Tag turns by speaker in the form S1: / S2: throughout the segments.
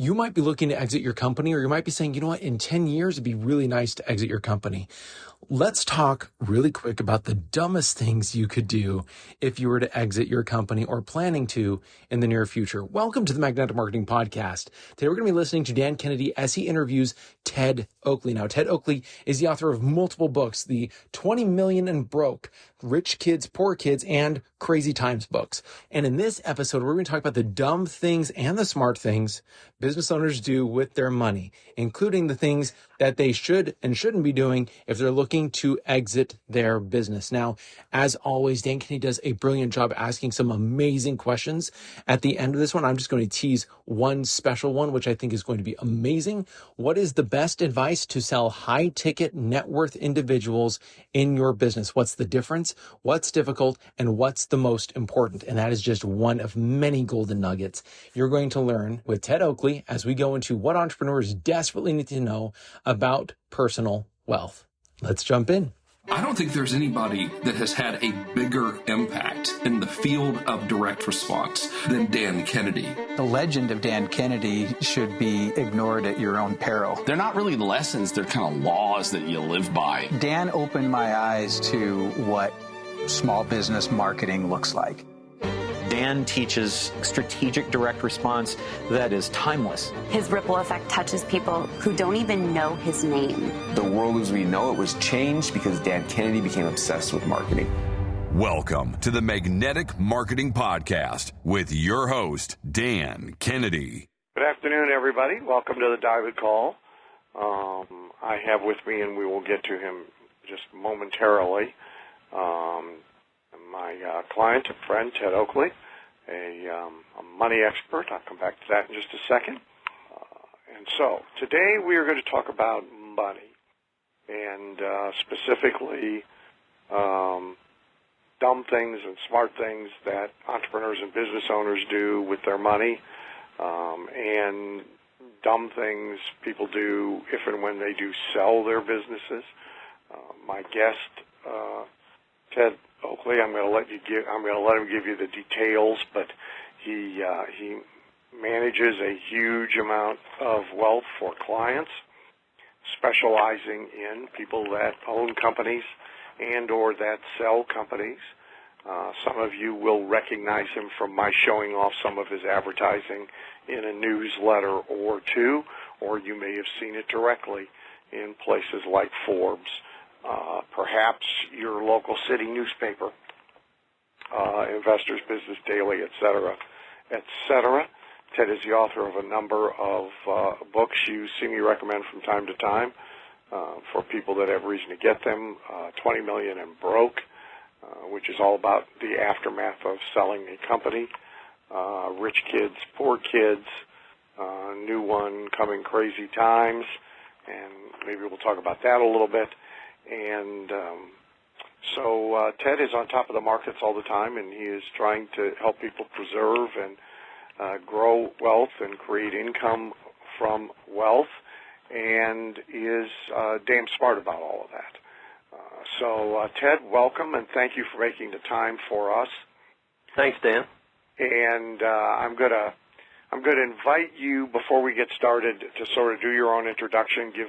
S1: You might be looking to exit your company, or you might be saying, you know what, in 10 years, it'd be really nice to exit your company. Let's talk really quick about the dumbest things you could do if you were to exit your company or planning to in the near future. Welcome to the Magnetic Marketing Podcast. Today, we're going to be listening to Dan Kennedy as he interviews Ted Oakley. Now, Ted Oakley is the author of multiple books, the 20 Million and Broke, Rich Kids, Poor Kids, and Crazy Times books. And in this episode, we're going to talk about the dumb things and the smart things business owners do with their money, including the things that they should and shouldn't be doing if they're looking to exit their business. Now, as always, Dan Kennedy does a brilliant job asking some amazing questions. At the end of this one, I'm just going to tease one special one, which I think is going to be amazing. What is the best advice to sell high-ticket net worth individuals in your business? What's the difference? What's difficult? And what's the most important? And that is just one of many golden nuggets you're going to learn with Ted Oakley as we go into what entrepreneurs desperately need to know about personal wealth. Let's jump in.
S2: I don't think there's anybody that has had a bigger impact in the field of direct response than Dan Kennedy.
S3: The legend of Dan Kennedy should be ignored at your own peril.
S4: They're not really lessons, they're kind of laws that you live by.
S3: Dan opened my eyes to what small business marketing looks like.
S5: Dan teaches strategic direct response that is timeless.
S6: His ripple effect touches people who don't even know his name.
S7: The world as we know it was changed because Dan Kennedy became obsessed with marketing.
S8: Welcome to the Magnetic Marketing Podcast with your host, Dan Kennedy.
S9: Good afternoon, everybody. Welcome to the David Call. I have with me, and we will get to him just momentarily, my client and friend, Ted Oakley, a money expert. I'll come back to that in just a second. And so today we are going to talk about money, and specifically dumb things and smart things that entrepreneurs and business owners do with their money, and dumb things people do if and when they do sell their businesses. My guest, Ted Oakley, I'm going to let him give you the details, but he manages a huge amount of wealth for clients, specializing in people that own companies and or that sell companies. Some of you will recognize him from my showing off some of his advertising in a newsletter or two, or you may have seen it directly in places like Forbes, perhaps your local city newspaper, Investors Business Daily, etc., etc. Ted is the author of a number of books you see me recommend from time to time for people that have reason to get them. 20 Million and Broke, which is all about the aftermath of selling a company. Rich Kids, Poor Kids, new one coming, Crazy Times, and maybe we'll talk about that a little bit. And so Ted is on top of the markets all the time, and he is trying to help people preserve and grow wealth and create income from wealth, and is damn smart about all of that. So Ted, welcome, and thank you for making the time for us.
S10: Thanks, Dan.
S9: And I'm going to invite you, before we get started, to sort of do your own introduction, give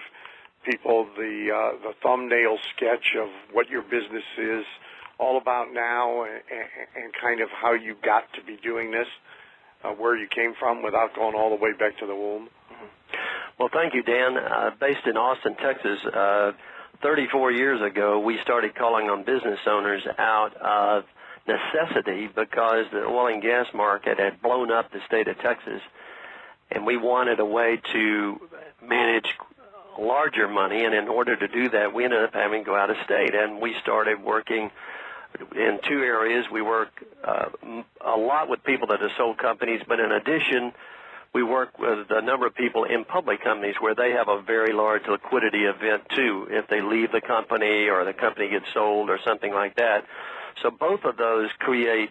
S9: people the thumbnail sketch of what your business is all about now, and kind of how you got to be doing this, where you came from, without going all the way back to the womb.
S10: Well, thank you, Dan. Based in Austin, Texas, 34 years ago, we started calling on business owners out of necessity because the oil and gas market had blown up the state of Texas, and we wanted a way to manage larger money, and in order to do that, we ended up having to go out of state, and we started working in two areas. We work a lot with people that have sold companies, but in addition, we work with a number of people in public companies where they have a very large liquidity event, too, if they leave the company or the company gets sold or something like that. So both of those create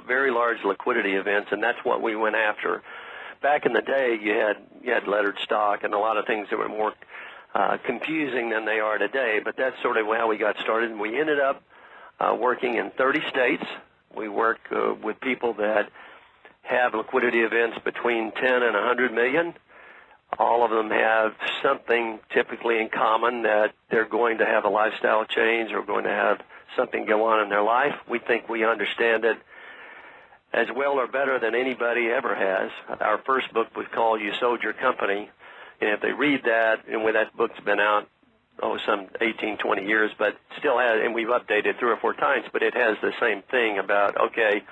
S10: very large liquidity events, and that's what we went after. Back in the day, you had lettered stock and a lot of things that were more confusing than they are today, but that's sort of how we got started. And we ended up working in 30 states. We work with people that have liquidity events between 10 and 100 million. All of them have something typically in common, that they're going to have a lifestyle change or going to have something go on in their life. We think we understand it as well or better than anybody ever has. Our first book was called You Sold Your Company, and if they read that, and when that book's been out, some 18, 20 years, but still has, and we've updated 3 or 4 times, but it has the same thing about, okay,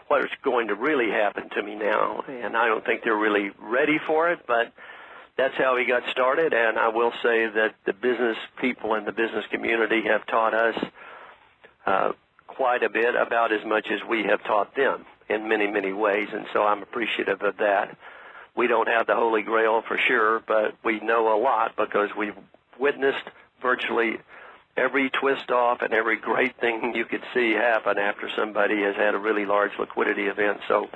S10: what is going to really happen to me now? And I don't think they're really ready for it, but that's how we got started. And I will say that the business people in the business community have taught us quite a bit, about as much as we have taught them in many, many ways. And so I'm appreciative of that. We don't have the Holy Grail for sure, but we know a lot because we've witnessed virtually every twist off and every great thing you could see happen after somebody has had a really large liquidity event. So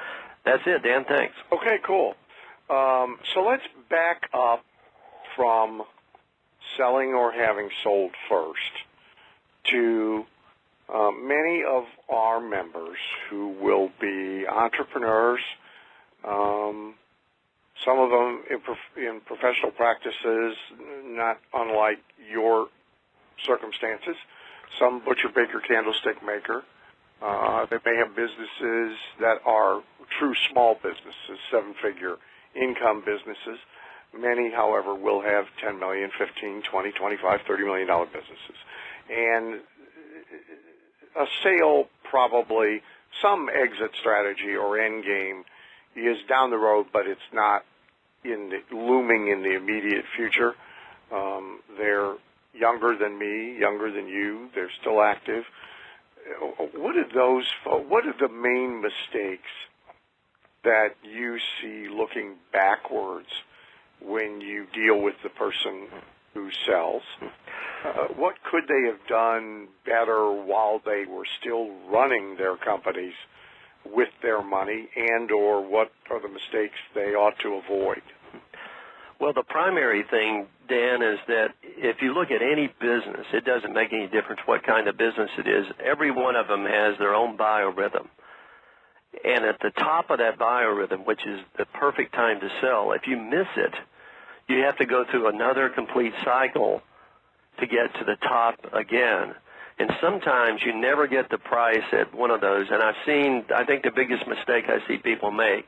S10: that's it, Dan. Thanks.
S9: Okay, cool. So let's back up from selling or having sold first to many of our members who will be entrepreneurs, some of them in professional practices, not unlike your circumstances. Some butcher, baker, candlestick maker. They may have businesses that are true small businesses, 7-figure income businesses. Many, however, will have $10 million, $15, $20, $25, $30 million businesses. And a sale, probably some exit strategy or end game, is down the road, but it's not looming in the immediate future. They're younger than me, younger than you. They're still active. What are the main mistakes that you see looking backwards when you deal with the person who sells? What could they have done better while they were still running their companies with their money, and or what are the mistakes they ought to avoid?
S10: Well, the primary thing, Dan, is that if you look at any business, it doesn't make any difference what kind of business it is. Every one of them has their own biorhythm. And at the top of that biorhythm, which is the perfect time to sell, if you miss it, you have to go through another complete cycle to get to the top again. And sometimes you never get the price at one of those. And I think the biggest mistake I see people make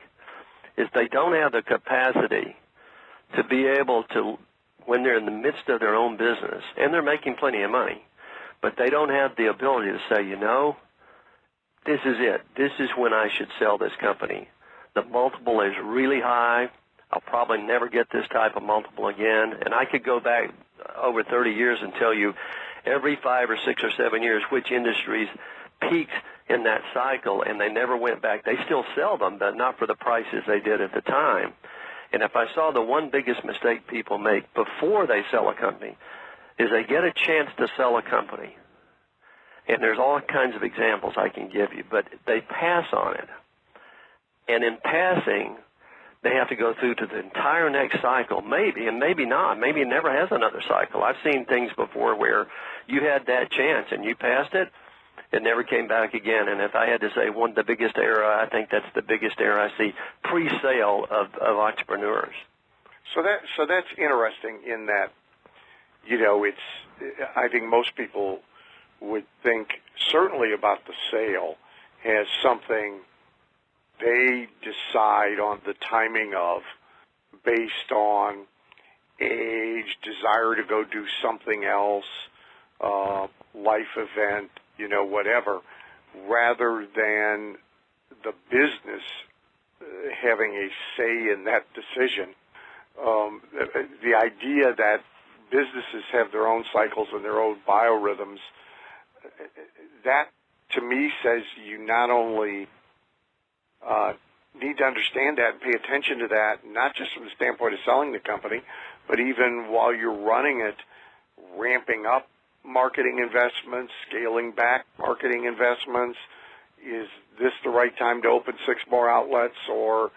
S10: is they don't have the capacity to be able to, when they're in the midst of their own business, and they're making plenty of money, but they don't have the ability to say, this is it. This is when I should sell this company. The multiple is really high. I'll probably never get this type of multiple again. And I could go back over 30 years and tell you every 5 or 6 or 7 years which industries peaked in that cycle, and they never went back. They still sell them, but not for the prices they did at the time. And if I saw the one biggest mistake people make before they sell a company is they get a chance to sell a company. And there's all kinds of examples I can give you, but they pass on it. And in passing, they have to go through to the entire next cycle, maybe, and maybe not. Maybe it never has another cycle. I've seen things before where you had that chance and you passed it, it never came back again. And if I had to say the biggest error, I think that's the biggest error I see pre-sale of entrepreneurs.
S9: So that's interesting in that, I think most people would think certainly about the sale as something they decide on the timing of based on age, desire to go do something else, life event, whatever, rather than the business having a say in that decision. The idea that businesses have their own cycles and their own biorhythms, that to me says you not only need to understand that and pay attention to that, not just from the standpoint of selling the company, but even while you're running it, ramping up marketing investments, scaling back marketing investments. Is this the right time to open 6 more outlets, or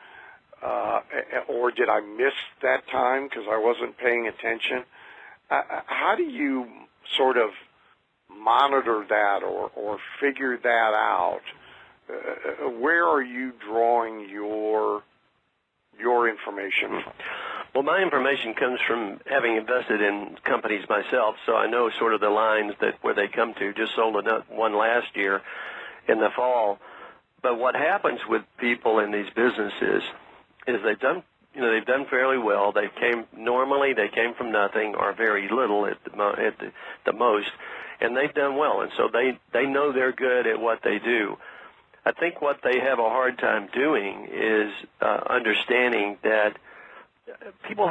S9: did I miss that time because I wasn't paying attention? How do you sort of monitor that or figure that out? Where are you drawing your information from?
S10: Well, my information comes from having invested in companies myself, so I know sort of the lines that where they come to. Just sold one last year in the fall. But what happens with people in these businesses is they've done fairly well. They came from nothing or very little at the most, and they've done well. And so they know they're good at what they do. I think what they have a hard time doing is understanding that people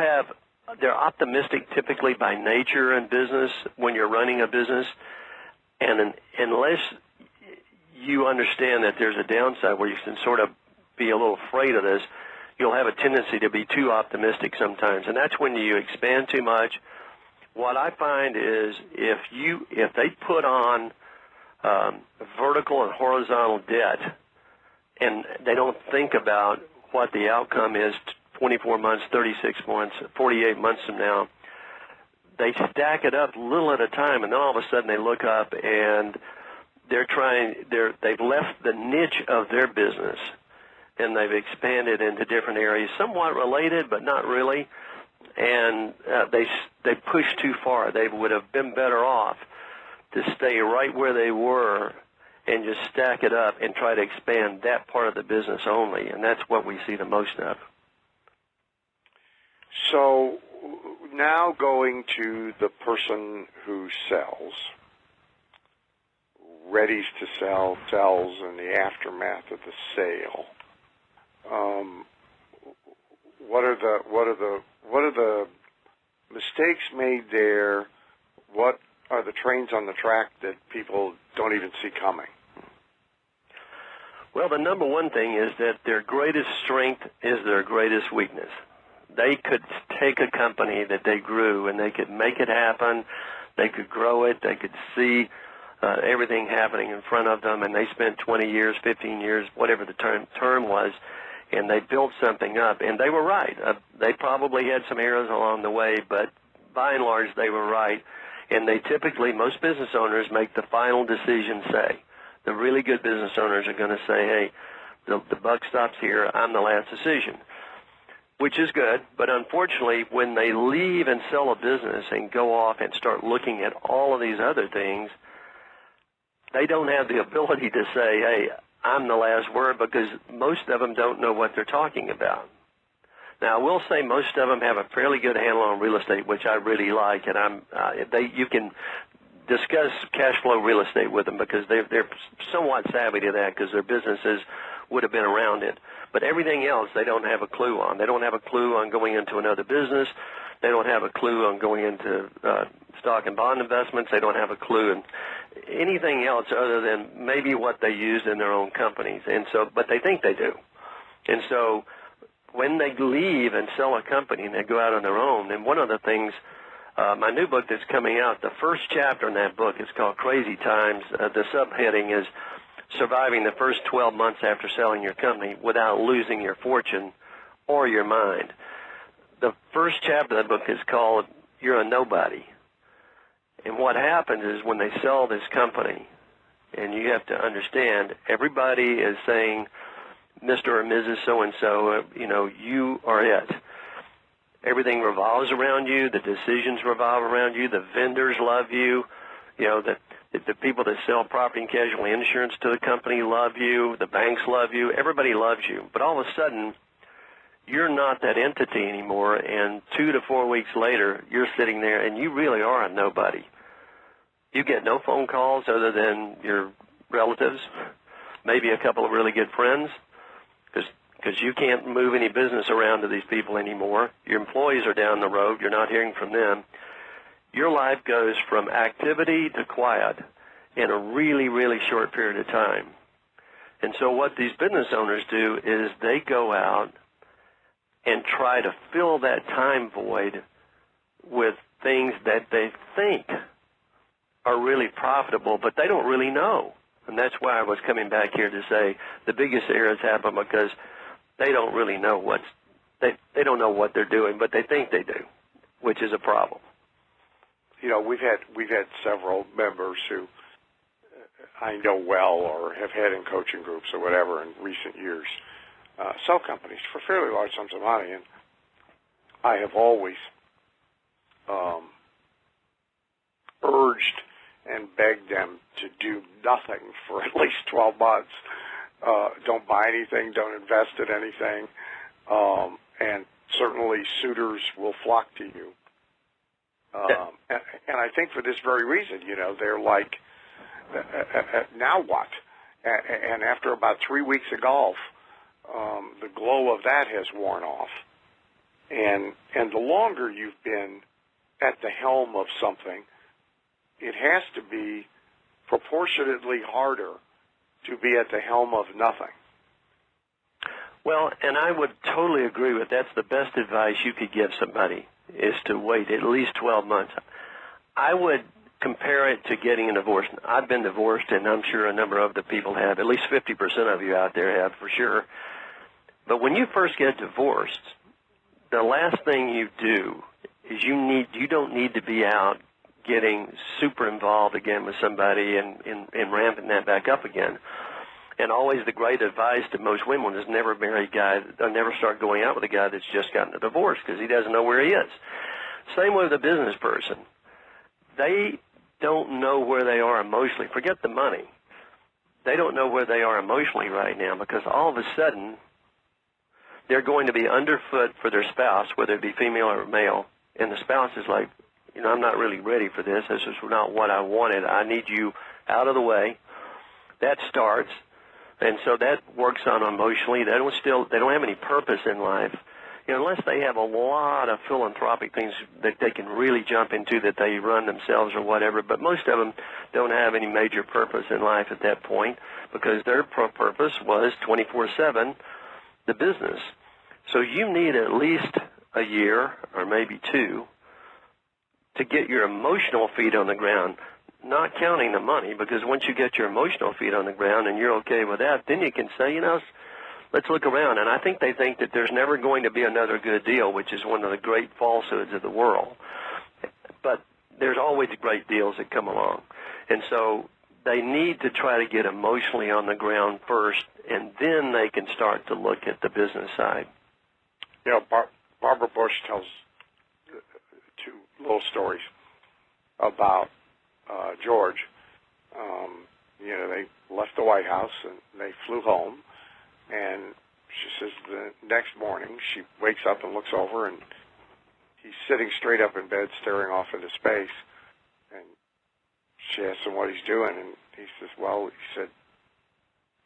S10: they're optimistic typically by nature in business when you're running a business, and unless you understand that there's a downside where you can sort of be a little afraid of this, you'll have a tendency to be too optimistic sometimes, and that's when you expand too much. What I find is if they put on vertical and horizontal debt and they don't think about what the outcome is 24 months, 36 months, 48 months from now, they stack it up little at a time, and then all of a sudden they look up and they've left the niche of their business and they've expanded into different areas, somewhat related but not really, and they pushed too far. They would have been better off to stay right where they were and just stack it up and try to expand that part of the business only, and that's what we see the most of.
S9: So now going to the person who sells, readies to sell, sells in the aftermath of the sale. What are the mistakes made there? What are the trains on the track that people don't even see coming?
S10: Well, the number one thing is that their greatest strength is their greatest weakness. They could take a company that they grew and they could make it happen. They could grow it. They could see everything happening in front of them, and they spent 20 years, 15 years, whatever the term was, and they built something up. And they were right. They probably had some errors along the way, but by and large they were right. And they typically, most business owners make the final decision say. The really good business owners are going to say, hey, the buck stops here. I'm the last decision, which is good. But unfortunately, when they leave and sell a business and go off and start looking at all of these other things, they don't have the ability to say, hey, I'm the last word, because most of them don't know what they're talking about. Now, I will say most of them have a fairly good handle on real estate, which I really like, and you can discuss cash flow real estate with them because they're somewhat savvy to that because their businesses would have been around it. But everything else they don't have a clue on. They don't have a clue on going into another business. They don't have a clue on going into stock and bond investments. They don't have a clue in anything else other than maybe what they use in their own companies. And so, but they think they do. And so when they leave and sell a company and they go out on their own, and one of the things, my new book that's coming out, the first chapter in that book is called Crazy Times. The subheading is Surviving the First 12 Months After Selling Your Company Without Losing Your Fortune or Your Mind. The first chapter of the book is called You're a Nobody. And what happens is when they sell this company, and you have to understand, everybody is saying, Mr. or Mrs. So-and-so, you are it. Everything revolves around you. The decisions revolve around you. The vendors love you. The people that sell property and casualty insurance to the company love you. The banks love you. Everybody loves you. But all of a sudden, you're not that entity anymore, and 2 to 4 weeks later, you're sitting there, and you really are a nobody. You get no phone calls other than your relatives, maybe a couple of really good friends, because you can't move any business around to these people anymore. Your employees are down the road. You're not hearing from them. Your life goes from activity to quiet in a really, really short period of time. And so what these business owners do is they go out and try to fill that time void with things that they think are really profitable, but they don't really know. And that's why I was coming back here to say the biggest errors happen because they don't really know they don't know what they're doing, but they think they do, which is a problem.
S9: We've had several members who I know well or have had in coaching groups or whatever in recent years sell companies for fairly large sums of money, and I have always urged and begged them to do nothing for at least 12 months. Don't buy anything, don't invest in anything, and certainly suitors will flock to you. And I think for this very reason, they're like, now what? And after about 3 weeks of golf, the glow of that has worn off. And the longer you've been at the helm of something, it has to be proportionately harder to be at the helm of nothing.
S10: Well, and I would totally agree with that's the best advice you could give somebody is to wait at least 12 months. I would compare it to getting a divorce. I've been divorced, and I'm sure a number of the people have. At least 50% of you out there have, for sure. But when you first get divorced, the last thing you do is you don't need to be out getting super involved again with somebody and ramping that back up again. And always the great advice to most women is never marry a guy, or never start going out with a guy that's just gotten a divorce because he doesn't know where he is. Same with a business person. They don't know where they are emotionally. Forget the money. They don't know where they are emotionally right now because all of a sudden they're going to be underfoot for their spouse, whether it be female or male, and the spouse is like, I'm not really ready for this. This is not what I wanted. I need you out of the way. That starts, and so that works on emotionally. They don't have any purpose in life, unless they have a lot of philanthropic things that they can really jump into that they run themselves or whatever. But most of them don't have any major purpose in life at that point because their purpose was 24/7 the business. So you need at least a year or maybe 2 to get your emotional feet on the ground, not counting the money, because once you get your emotional feet on the ground and you're okay with that, then you can say, let's look around. And I think they think that there's never going to be another good deal, which is one of the great falsehoods of the world. But there's always great deals that come along. And so they need to try to get emotionally on the ground first, and then they can start to look at the business side.
S9: Barbara Bush tells 2 little stories about George. They left the White House and they flew home, and she says the next morning she wakes up and looks over, and he's sitting straight up in bed staring off into space, and she asks him what he's doing, and he says,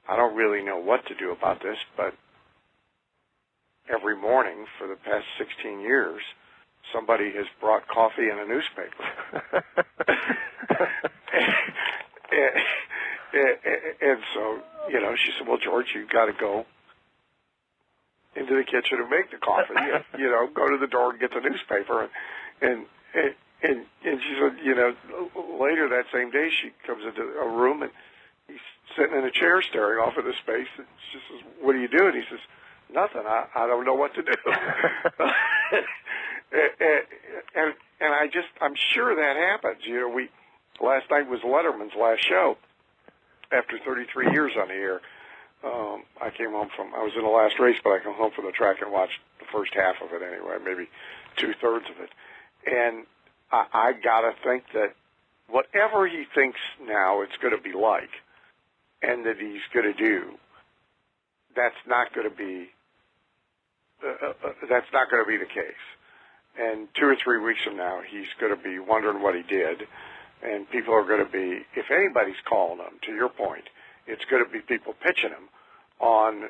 S9: I don't really know what to do about this, but every morning for the past 16 years, somebody has brought coffee and a newspaper. and so, she said, well, George, you've got to go into the kitchen and make the coffee. Go to the door and get the newspaper. And she said, later that same day, she comes into a room and he's sitting in a chair staring off into space. And she says, what are you doing? He says, nothing. I don't know what to do. And I'm sure that happens. Last night was Letterman's last show after 33 years on the air. I came home I was in the last race, but I came home from the track and watched the first half of it anyway, maybe 2/3 of it. And I got to think that whatever he thinks now it's going to be like and that he's going to do, that's not going to be the case. And 2 or 3 weeks from now, he's going to be wondering what he did, and people are going to be, if anybody's calling him, to your point, it's going to be people pitching him on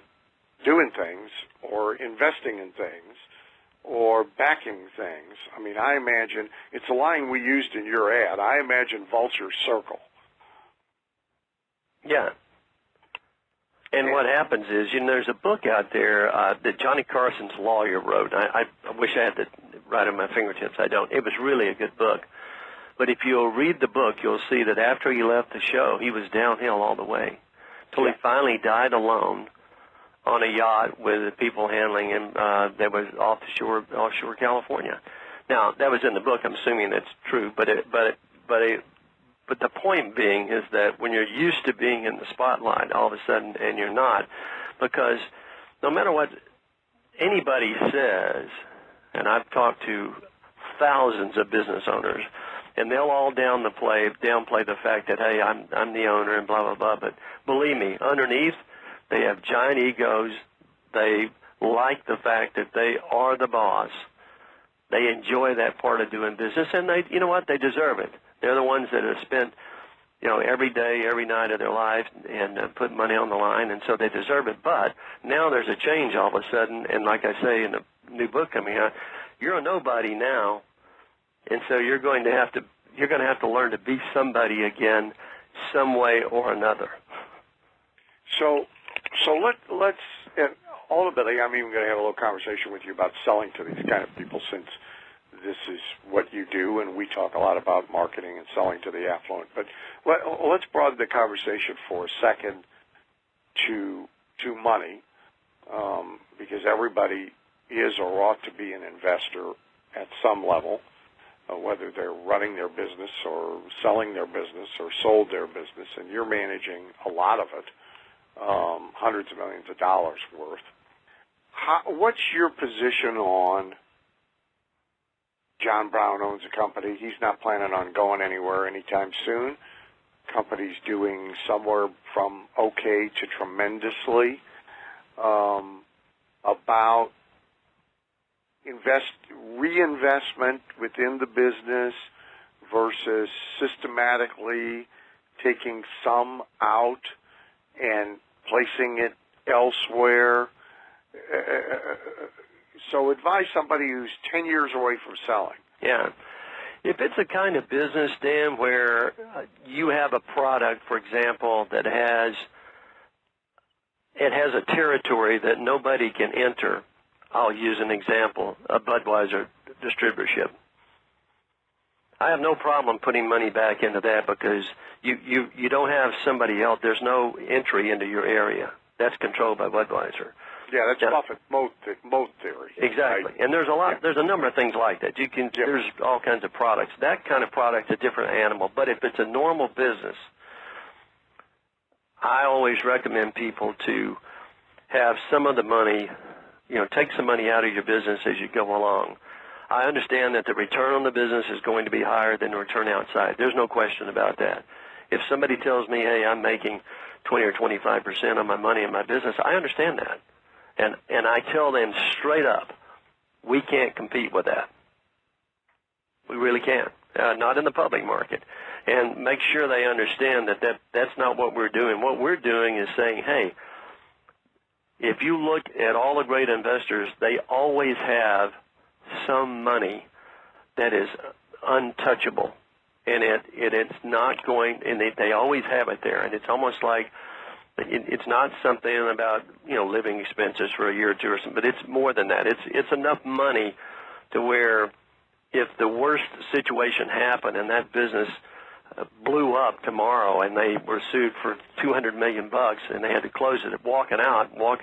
S9: doing things or investing in things or backing things. I mean, I imagine, it's a line we used in your ad, I imagine vulture circle.
S10: Yeah. And what happens is, there's a book out there that Johnny Carson's lawyer wrote. I wish I had it right on my fingertips. I don't. It was really a good book. But if you'll read the book, you'll see that after he left the show, he was downhill all the way till he finally died alone on a yacht with the people handling him that was offshore California. Now, that was in the book. I'm assuming that's true. But the point being is that when you're used to being in the spotlight all of a sudden and you're not, because no matter what anybody says, and I've talked to thousands of business owners, and they'll all downplay the fact that, hey, I'm the owner and blah, blah, blah. But believe me, underneath, they have giant egos. They like the fact that they are the boss. They enjoy that part of doing business, and they, you know what, they deserve it. They're the ones that have spent, every day, every night of their life and put money on the line, and so they deserve it. But now there's a change all of a sudden, and like I say in the new book coming out, you're a nobody now, and so you're going to have to learn to be somebody again, some way or another.
S9: So let's ultimately, I'm even going to have a little conversation with you about selling to these kind of people, since this is what you do, and we talk a lot about marketing and selling to the affluent. But let's broaden the conversation for a second to money, because everybody is or ought to be an investor at some level, whether they're running their business or selling their business or sold their business, and you're managing a lot of it, hundreds of millions of dollars worth. What's your position on John Brown owns a company? He's not planning on going anywhere anytime soon. Company's doing somewhere from okay to tremendously. About reinvestment within the business versus systematically taking some out and placing it elsewhere. So advise somebody who's 10 years away from selling.
S10: Yeah. If it's a kind of business, Dan, where you have a product, for example, that has a territory that nobody can enter, I'll use an example, a Budweiser distributorship. I have no problem putting money back into that because you don't have somebody else. There's no entry into your area. That's controlled by Budweiser.
S9: Yeah, that's Buffett moat theory.
S10: Exactly. Right? And there's a number of things like that. There's all kinds of products. That kind of product is a different animal. But if it's a normal business, I always recommend people to have some of the money, take some money out of your business as you go along. I understand that the return on the business is going to be higher than the return outside. There's no question about that. If somebody tells me, hey, I'm making 20 or 25% of my money in my business, I understand that. And I tell them straight up, we can't compete with that. We really can't, not in the public market. And make sure they understand that's not what we're doing. What we're doing is saying, hey, if you look at all the great investors, they always have some money that is untouchable. And it's not going, and they always have it there. And it's almost like, it's not something about, living expenses for a year or two or something, but it's more than that. It's enough money to where if the worst situation happened and that business blew up tomorrow and they were sued for $200 million and they had to close it, walking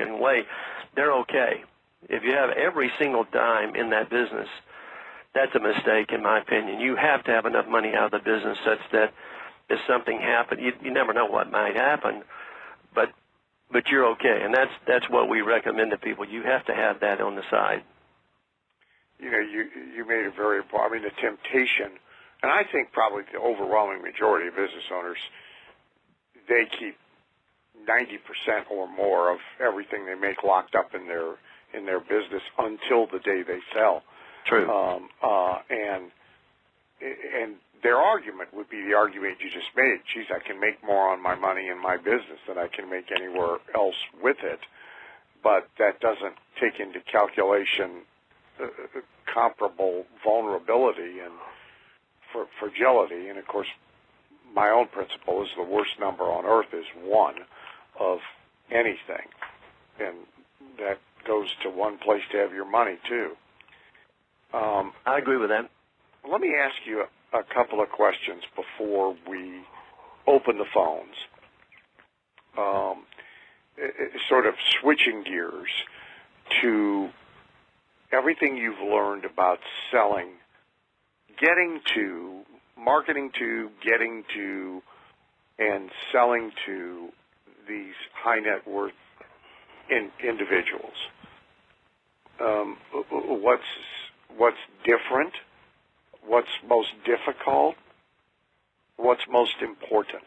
S10: away, they're okay. If you have every single dime in that business, that's a mistake in my opinion. You have to have enough money out of the business such that if something happened, you never know what might happen, but you're okay. And that's what we recommend to people. You have to have that on the side.
S9: You made it very important. I mean, the temptation, and I think probably the overwhelming majority of business owners, they keep 90% or more of everything they make locked up in their business until the day they sell.
S10: True.
S9: And their argument would be the argument you just made. Geez, I can make more on my money in my business than I can make anywhere else with it. But that doesn't take into calculation comparable vulnerability and fragility. And, of course, my own principle is the worst number on earth is one of anything. And that goes to one place to have your money, too.
S10: I agree with that.
S9: Let me ask you a couple of questions before we open the phones. Sort of switching gears to everything you've learned about selling, marketing to, getting to, and selling to these high net worth what's different, what's most difficult, what's most important?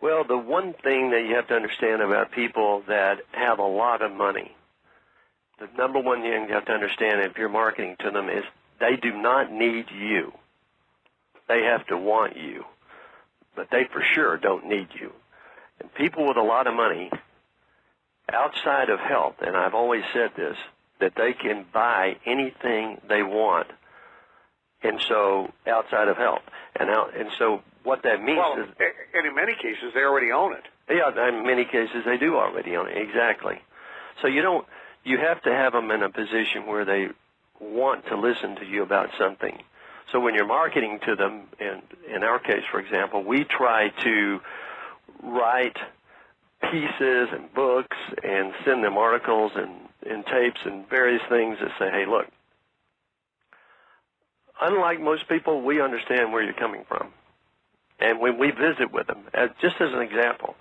S10: Well, the one thing that you have to understand about people that have a lot of money, the number one thing you have to understand if you're marketing to them is they do not need you. They have to want you, but they for sure don't need you. And people with a lot of money, outside of health, and I've always said this, that they can buy anything they want, and so outside of health. And so what that means is...
S9: and in many cases, they already own it.
S10: Yeah, in many cases, they do already own it, exactly. So you have to have them in a position where they want to listen to you about something. So when you're marketing to them, and in our case, for example, we try to write pieces and books and send them articles and tapes and various things that say, hey, look, unlike most people, we understand where you're coming from. And when we visit with them, just as an example,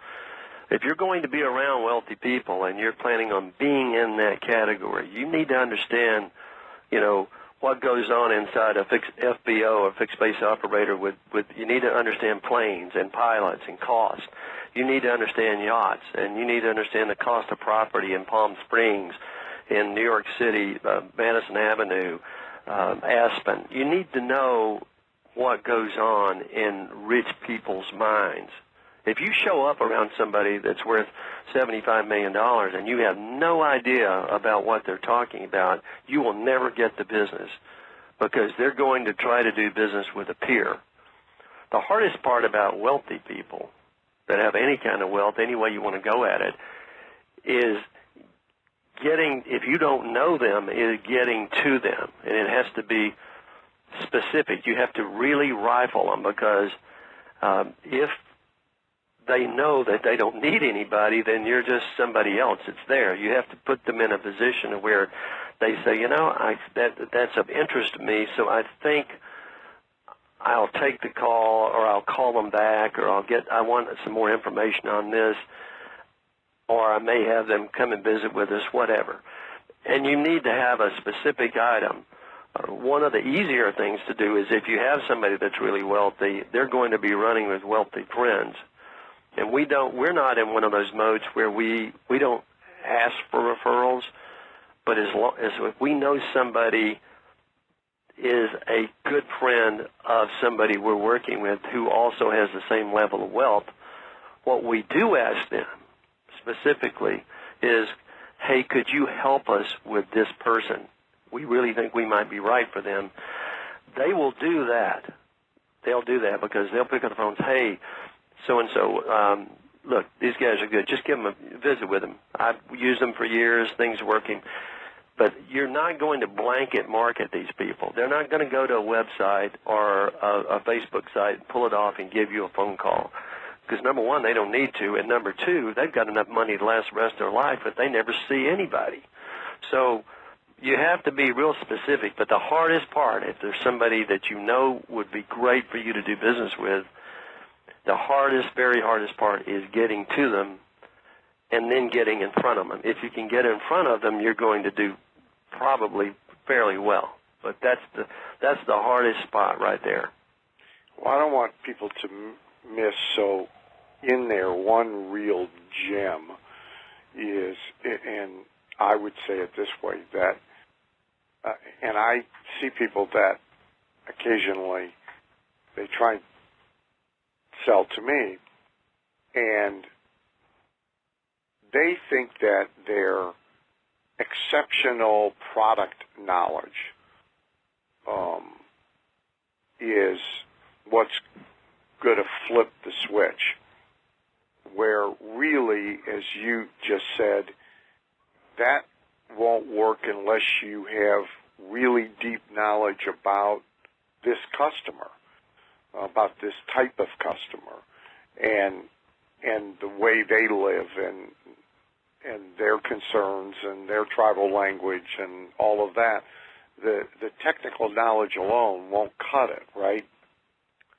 S10: if you're going to be around wealthy people and you're planning on being in that category, you need to understand, what goes on inside a fixed FBO or fixed base operator with you need to understand planes and pilots and cost. You need to understand yachts, and you need to understand the cost of property in Palm Springs, in New York City, Madison Avenue, Aspen. You need to know what goes on in rich people's minds. If you show up around somebody that's worth $75 million and you have no idea about what they're talking about, you will never get the business because they're going to try to do business with a peer. The hardest part about wealthy people that have any kind of wealth, any way you want to go at it, is getting, if you don't know them, is getting to them. And it has to be specific. You have to really rifle them because if they know that they don't need anybody, then you're just somebody else. It's there. You have to put them in a position where they say, that's of interest to me, so I think I'll take the call, or I'll call them back, or I want some more information on this, or I may have them come and visit with us, whatever. And you need to have a specific item. One of the easier things to do is if you have somebody that's really wealthy, they're going to be running with wealthy friends. And we're not in one of those modes where we don't ask for referrals, but as if we know somebody is a good friend of somebody we're working with who also has the same level of wealth, what we do ask them specifically is, hey, could you help us with this person? We really think we might be right for them. They will do that. They'll do that because they'll pick up the phone and say, hey, so-and-so, look, these guys are good. Just give them a visit with them. I've used them for years. Things are working. But you're not going to blanket market these people. They're not going to go to a website or a Facebook site, pull it off, and give you a phone call. Because, number one, they don't need to. And, number two, they've got enough money to last the rest of their life, but they never see anybody. So you have to be real specific. But the hardest part, if there's somebody that you know would be great for you to do business with, the hardest, very hardest part is getting to them and then getting in front of them. If you can get in front of them, you're going to do probably fairly well. But that's the hardest spot right there.
S9: Well, I don't want people to miss, so in there, one real gem is, and I would say it this way, that, and I see people that occasionally they try and sell to me, and they think that their exceptional product knowledge is what's going to flip the switch, where really, as you just said, that won't work unless you have really deep knowledge about this customer, about this type of customer, and the way they live, and their concerns and their tribal language and all of that. The technical knowledge alone won't cut it, right?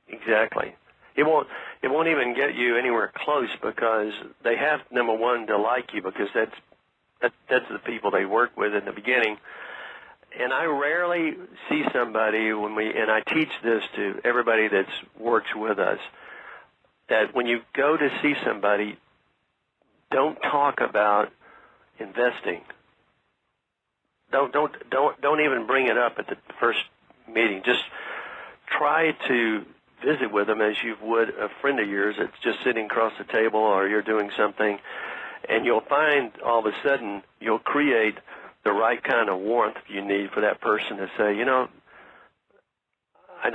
S10: Exactly. It won't even get you anywhere close because they have, number one, to like you because that's the people they work with in the beginning. And I rarely see somebody and I teach this to everybody that works with us, that when you go to see somebody, don't talk about investing. Don't even bring it up at the first meeting. Just try to visit with them as you would a friend of yours that's just sitting across the table, or you're doing something, and you'll find all of a sudden you'll create the right kind of warmth you need for that person to say, and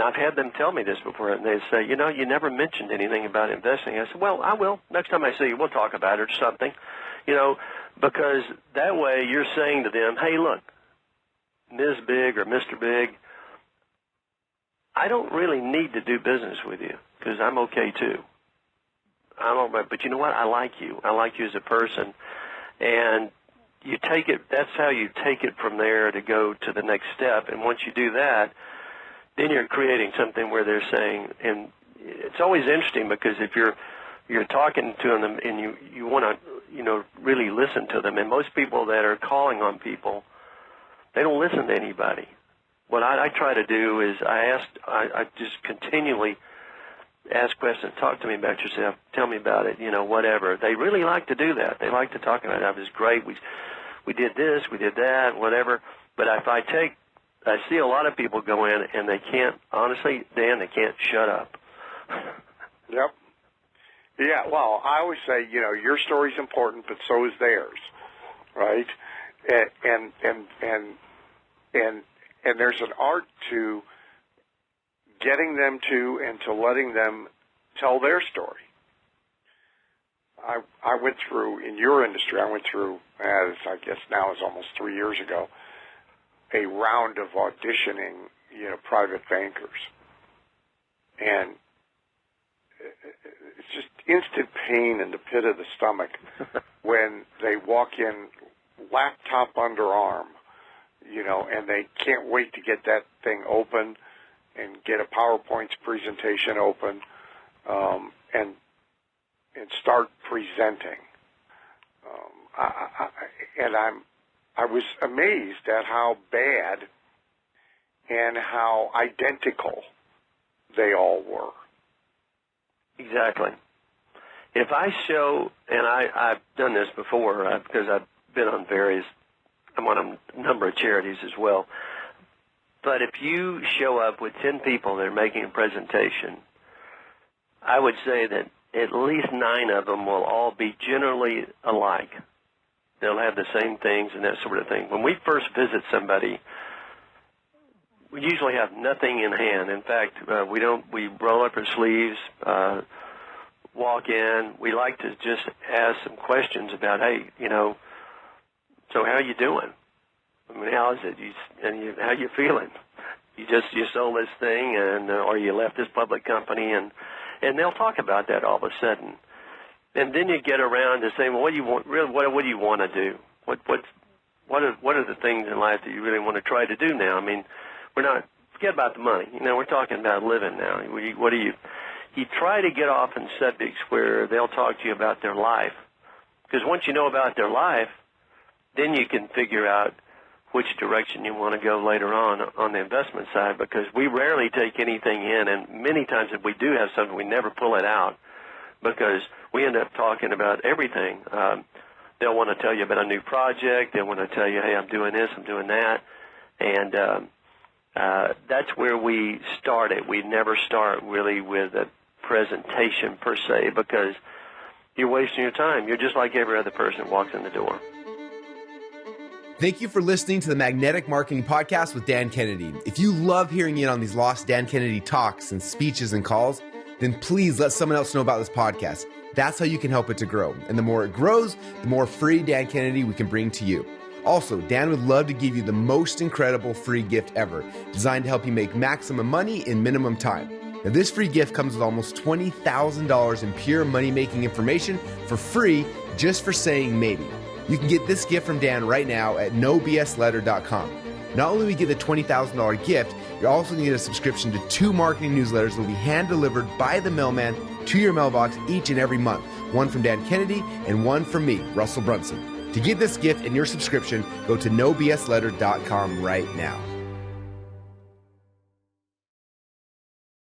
S10: I've had them tell me this before, and they say, you never mentioned anything about investing. I said, well, I will. Next time I see you, we'll talk about it or something, because that way you're saying to them, hey, look, Ms. Big or Mr. Big, I don't really need to do business with you because I'm okay too. But you know what? I like you. I like you as a person. And you take it, that's how you take it from there to go to the next step. And once you do that, then you're creating something where they're saying, and it's always interesting because if you're talking to them and you want to, really listen to them. And most people that are calling on people, they don't listen to anybody. What I try to do is I just continually ask questions. Talk to me about yourself. Tell me about it. Whatever. They really like to do that. They like to talk about it. It was great. We did this. We did that. Whatever. But if I see a lot of people go in and they can't. Honestly, Dan, they can't shut up.
S9: Yep. Yeah. Well, I always say, your story's important, but so is theirs, right? And there's an art to getting them to and to letting them tell their story. I went through, in your industry, as I guess now is almost 3 years ago, a round of auditioning, private bankers. And it's just instant pain in the pit of the stomach when they walk in, laptop underarm, and they can't wait to get that thing open and get a PowerPoint presentation open, and start presenting. I was amazed at how bad and how identical they all were.
S10: Exactly. If I show, and I've done this before because I've been on I'm on a number of charities as well. But if you show up with 10 people that are making a presentation, I would say that at least 9 of them will all be generally alike. They'll have the same things and that sort of thing. When we first visit somebody, we usually have nothing in hand. In fact, we roll up our sleeves, walk in. We like to just ask some questions about, hey, so how are you doing? I mean, how is it? How you feeling? You sold this thing, or you left this public company, and they'll talk about that all of a sudden. And then you get around to saying, well, what do you want? Really, what do you want to do? What are the things in life that you really want to try to do now? I mean, forget about the money. We're talking about living now. What do you? You try to get off in subjects where they'll talk to you about their life, because once you know about their life, then you can figure out which direction you want to go later on the investment side, because we rarely take anything in, and many times if we do have something, we never pull it out because we end up talking about everything. They'll want to tell you about a new project. They'll want to tell you, hey, I'm doing this, I'm doing that. And that's where we start it. We never start really with a presentation per se, because you're wasting your time. You're just like every other person walks in the door.
S11: Thank you for listening to the Magnetic Marketing Podcast with Dan Kennedy. If you love hearing in on these lost Dan Kennedy talks and speeches and calls, then please let someone else know about this podcast. That's how you can help it to grow. And the more it grows, the more free Dan Kennedy we can bring to you. Also, Dan would love to give you the most incredible free gift ever, designed to help you make maximum money in minimum time. Now, this free gift comes with almost $20,000 in pure money-making information for free, just for saying maybe. You can get this gift from Dan right now at nobsletter.com. Not only will you get the $20,000 gift, you're also going to get a subscription to 2 marketing newsletters that will be hand-delivered by the mailman to your mailbox each and every month. One from Dan Kennedy and one from me, Russell Brunson. To get this gift and your subscription, go to nobsletter.com right now.